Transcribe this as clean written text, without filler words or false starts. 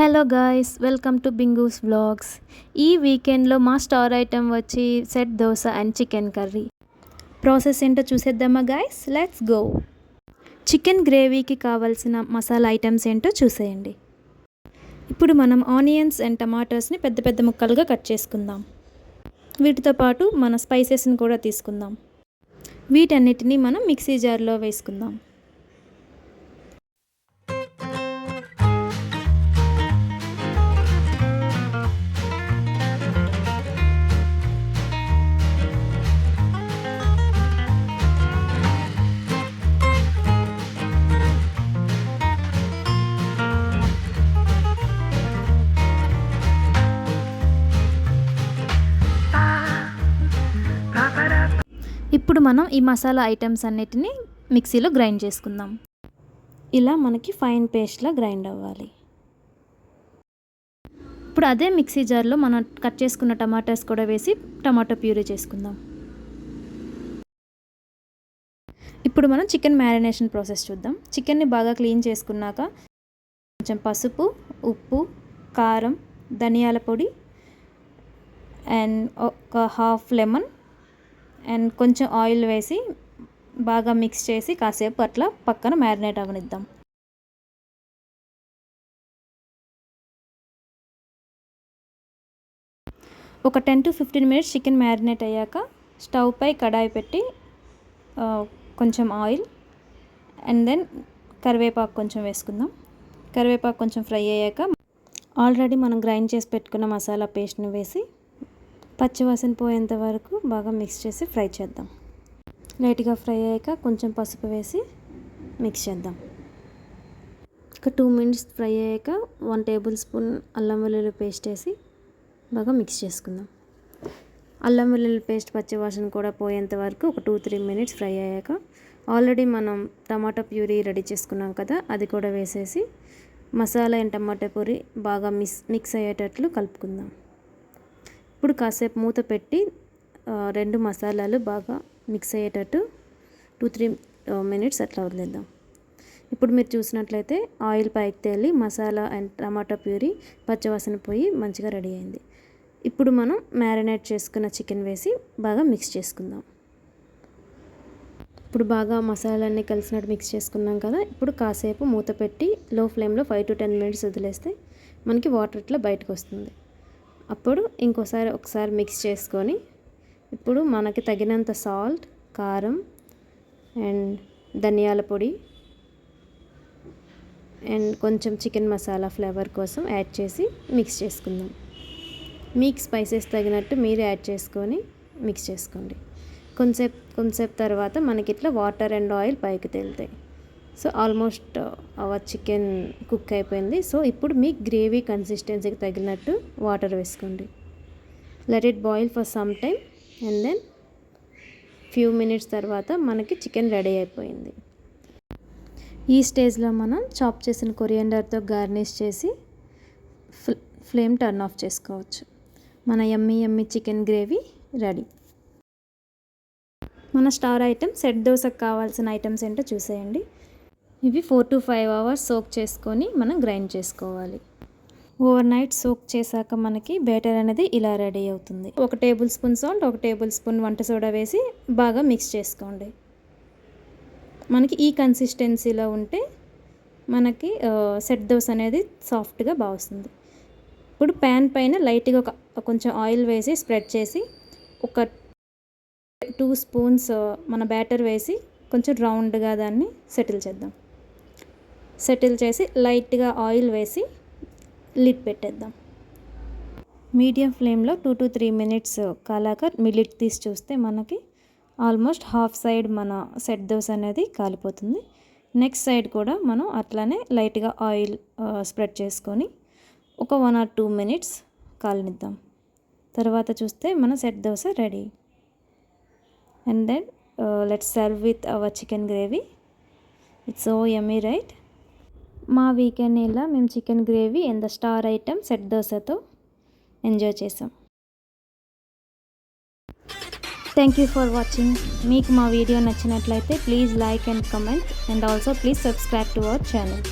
Hello guys, welcome to బింగూస్ vlogs. ఈ వీకెండ్లో మా స్టార్ ఐటెం వచ్చి set dosa and chicken curry. Process ఏంటో చూసేద్దామా గాయ్స్? Let's go. చికెన్ గ్రేవీకి కావాల్సిన మసాలా ఐటమ్స్ ఏంటో చూసేయండి. ఇప్పుడు మనం ఆనియన్స్ అండ్ టమాటోస్ని పెద్ద పెద్ద ముక్కలుగా కట్ చేసుకుందాం. వీటితో పాటు మన స్పైసెస్ని కూడా తీసుకుందాం. వీటన్నిటిని మనం మిక్సీ జార్లో వేసుకుందాం. ఇప్పుడు మనం ఈ మసాలా ఐటమ్స్ అన్నిటిని మిక్సీలో గ్రైండ్ చేసుకుందాం. ఇలా మనకి ఫైన్ పేస్ట్లా గ్రైండ్ అవ్వాలి. ఇప్పుడు అదే మిక్సీ జార్లో మనం కట్ చేసుకున్న టమాటాస్ కూడా వేసి టమాటో ప్యూరీ చేసుకుందాం. ఇప్పుడు మనం చికెన్ మ్యారినేషన్ ప్రాసెస్ చూద్దాం. చికెన్ని బాగా క్లీన్ చేసుకున్నాక కొంచెం పసుపు, ఉప్పు, కారం, ధనియాల పొడి అండ్ ఒక హాఫ్ లెమన్ అండ్ కొంచెం ఆయిల్ వేసి బాగా మిక్స్ చేసి కాసేపు అట్లా పక్కన మ్యారినేట్ అవ్వనిద్దాం. ఒక 10 to 15 మినిట్స్ చికెన్ మ్యారినేట్ అయ్యాక స్టవ్ పై కడాయి పెట్టి కొంచెం ఆయిల్ అండ్ దెన్ కరివేపాకు కొంచెం వేసుకుందాం. కరివేపాకు కొంచెం ఫ్రై అయ్యాక ఆల్రెడీ మనం గ్రైండ్ చేసి పెట్టుకున్న మసాలా పేస్ట్ని వేసి పచ్చివాసన పోయేంత వరకు బాగా మిక్స్ చేసి ఫ్రై చేద్దాం. లైట్గా ఫ్రై అయ్యాక కొంచెం పసుపు వేసి మిక్స్ చేద్దాం. ఒక 2 మినిట్స్ ఫ్రై అయ్యాక 1 టేబుల్ స్పూన్ అల్లం వెల్లుల్లి పేస్ట్ వేసి బాగా మిక్స్ చేసుకుందాం. అల్లం వెల్లుల్లి పేస్ట్ పచ్చివాసన కూడా పోయేంత వరకు ఒక 2-3 మినిట్స్ ఫ్రై అయ్యాక ఆల్రెడీ మనం టమాటా ప్యూరీ రెడీ చేసుకున్నాం కదా, అది కూడా వేసేసి మసాలా అండ్ టమాటా ప్యూరీ బాగా మిక్స్ అయ్యేటట్లు కలుపుకుందాం. ఇప్పుడు కాసేపు మూత పెట్టి 2 మసాలాలు బాగా మిక్స్ అయ్యేటట్టు 2-3 మినిట్స్ అట్లా వదిలేద్దాం. ఇప్పుడు మీరు చూసినట్లయితే ఆయిల్ పైకి తేలి మసాలా అండ్ టమాటా ప్యూరీ పచ్చివాసన పోయి మంచిగా రెడీ అయింది. ఇప్పుడు మనం మ్యారినేట్ చేసుకున్న చికెన్ వేసి బాగా మిక్స్ చేసుకుందాం. ఇప్పుడు బాగా మసాలాన్ని కలిసినట్టు మిక్స్ చేసుకున్నాం కదా, ఇప్పుడు కాసేపు మూత పెట్టి లో ఫ్లేమ్లో 5 to 10 మినిట్స్ వదిలేస్తే మనకి వాటర్ ఇట్లా బయటకు వస్తుంది. అప్పుడు ఒకసారి మిక్స్ చేసుకొని ఇప్పుడు మనకి తగినంత సాల్ట్, కారం అండ్ ధనియాల పొడి అండ్ కొంచెం చికెన్ మసాలా ఫ్లేవర్ కోసం యాడ్ చేసి మిక్స్ చేసుకుందాం. మీకు స్పైసెస్ తగినట్టు మీరు యాడ్ చేసుకొని మిక్స్ చేసుకోండి. కొంచెంసేపు తర్వాత మనకి ఇట్లా వాటర్ అండ్ ఆయిల్ పైకి తేలుతాయి. So almost our chicken cook అయిపోయింది. సో ఇప్పుడు మీ గ్రేవీ కన్సిస్టెన్సీకి తగినట్టు వాటర్ వేసుకోండి. Let it boil for some time and then few minutes తర్వాత మనకి చికెన్ రెడీ అయిపోయింది. ఈ స్టేజ్లో మనం చాప్ చేసిన కొరియాండర్తో గార్నిష్ చేసి ఫ్లేమ్ టర్న్ ఆఫ్ చేసుకోవచ్చు. మన యమ్మీ చికెన్ గ్రేవీ రెడీ. మన స్టార్ ఐటెం సెట్ దోశకు కావాల్సిన ఐటమ్స్ ఏంటో చూసేయండి. ఇవి 4 to 5 అవర్స్ సోక్ చేసుకొని మనం గ్రైండ్ చేసుకోవాలి. ఓవర్ నైట్ సోక్ చేశాక మనకి బ్యాటర్ అనేది ఇలా రెడీ అవుతుంది. 1 table spoon salt, 1 table spoon వంట సోడా వేసి బాగా మిక్స్ చేసుకోండి. మనకి ఈ కన్సిస్టెన్సీలో ఉంటే మనకి సెట్ దోశ అనేది సాఫ్ట్గా బాగా వస్తుంది. ఇప్పుడు ప్యాన్ పైన లైట్గా కొంచెం ఆయిల్ వేసి స్ప్రెడ్ చేసి ఒక 2 స్పూన్స్ మన బ్యాటర్ వేసి కొంచెం రౌండ్గా దాన్ని సెటిల్ చేసి లైట్గా ఆయిల్ వేసి లిడ్ పెట్టేద్దాం. మీడియం ఫ్లేమ్లో 2 to 3 మినిట్స్ కాలాక లిడ్ తీసి చూస్తే మనకి ఆల్మోస్ట్ హాఫ్ సైడ్ మన సెట్ దోశ అనేది కాలిపోతుంది. నెక్స్ట్ సైడ్ కూడా మనం అట్లానే లైట్గా ఆయిల్ స్ప్రెడ్ చేసుకొని ఒక 1 or 2 మినిట్స్ కాలనిద్దాం. తర్వాత చూస్తే మన set dosa ready. And then let's serve with our chicken gravy. It's so yummy, right? మా వీకెండ్ ఇలా మేము chicken gravy and the star item set దోశతో ఎంజాయ్ చేసాం. Thank you for watching. మీకు మా వీడియో నచ్చినట్లయితే please like and comment and also please subscribe to our channel.